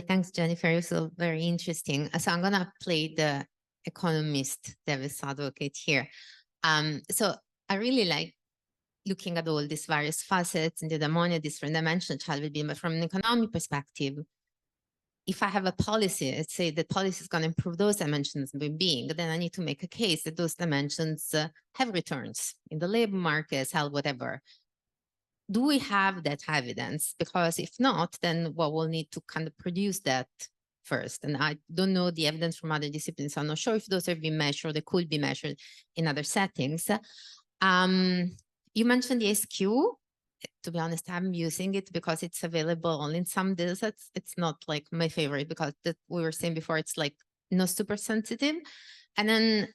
Thanks, Jennifer. It was very interesting. So I'm gonna play the economist, devil's advocate here. So I really like looking at all these various facets and the demonic, different dimensions, child well-being, but from an economic perspective, if I have a policy, let's say the policy is going to improve those dimensions of well-being, then I need to make a case that those dimensions have returns in the labor markets, health, whatever. Do we have that evidence? Because if not, then we'll need to kind of produce that first. And I don't know the evidence from other disciplines. I'm not sure if those have been measured, they could be measured in other settings. You mentioned the SQ. To be honest, I'm using it because it's available only in some datasets. It's not like my favorite because we were saying before, it's like not super sensitive. And then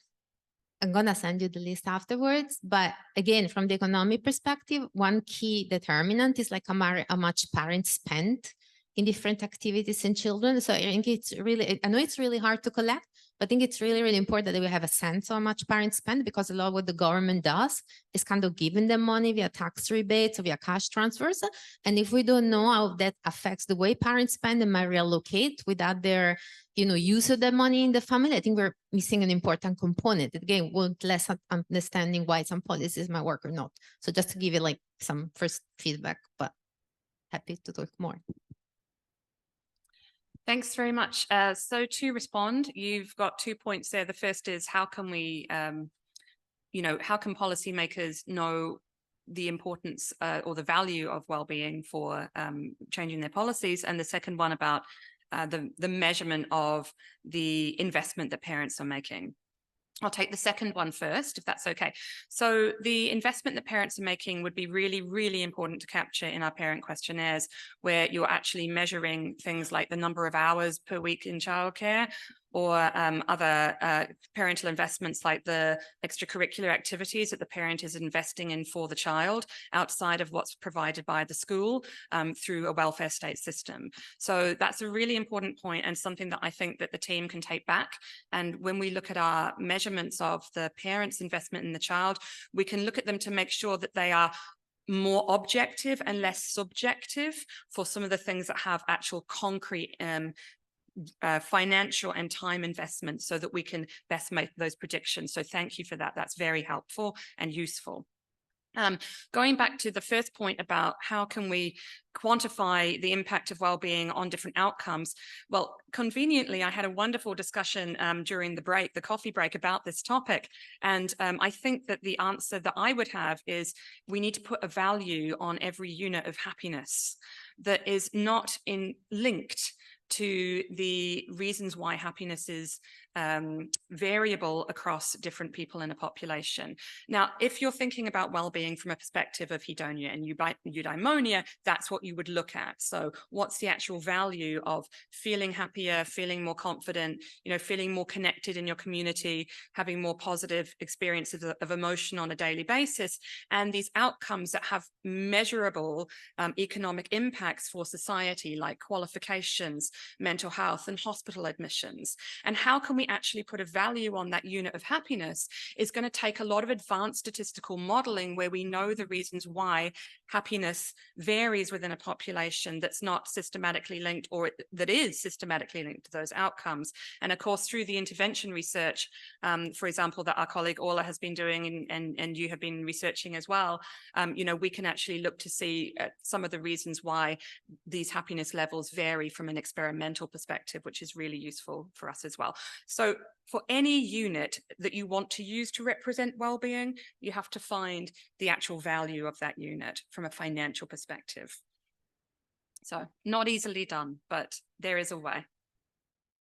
I'm going to send you the list afterwards. But again, from the economic perspective, one key determinant is like how much parents spend in different activities in children. So I think it's really, I know it's really hard to collect, but I think it's really, really important that we have a sense of how much parents spend, because a lot of what the government does is kind of giving them money via tax rebates or via cash transfers. And if we don't know how that affects the way parents spend and might reallocate without their use of the money in the family, I think we're missing an important component. Again, we're less understanding why some policies might work or not. So just to give you like some first feedback, but happy to talk more. Thanks very much. So to respond, you've got 2 points there. The first is how can we, how can policymakers know the importance or the value of well-being for changing their policies? And the second one about the measurement of the investment that parents are making. I'll take the second one first, if that's okay. So the investment that parents are making would be really, really important to capture in our parent questionnaires, where you're actually measuring things like the number of hours per week in childcare, or other parental investments like the extracurricular activities that the parent is investing in for the child outside of what's provided by the school through a welfare state system. So that's a really important point and something that I think that the team can take back. And when we look at our measurements of the parent's investment in the child, we can look at them to make sure that they are more objective and less subjective for some of the things that have actual concrete financial and time investment, so that we can best make those predictions. So thank you for that. That's very helpful and useful. Going back to the first point about how can we quantify the impact of well-being on different outcomes. Well, conveniently, I had a wonderful discussion during the coffee break about this topic. And I think that the answer that I would have is we need to put a value on every unit of happiness that is not linked to the reasons why happiness is variable across different people in a population. Now, if you're thinking about well-being from a perspective of hedonia and eudaimonia, that's what you would look at. So what's the actual value of feeling happier, feeling more confident, feeling more connected in your community, having more positive experiences of emotion on a daily basis, and these outcomes that have measurable economic impacts for society, like qualifications, mental health, and hospital admissions. And how can we actually put a value on that unit of happiness is going to take a lot of advanced statistical modeling, where we know the reasons why happiness varies within a population that's not systematically linked, or that is systematically linked to those outcomes. And of course, through the intervention research, for example, that our colleague Orla has been doing and you have been researching as well, we can actually look to see some of the reasons why these happiness levels vary from an experimental perspective, which is really useful for us as well. So for any unit that you want to use to represent well-being, you have to find the actual value of that unit from a financial perspective. So not easily done, but there is a way.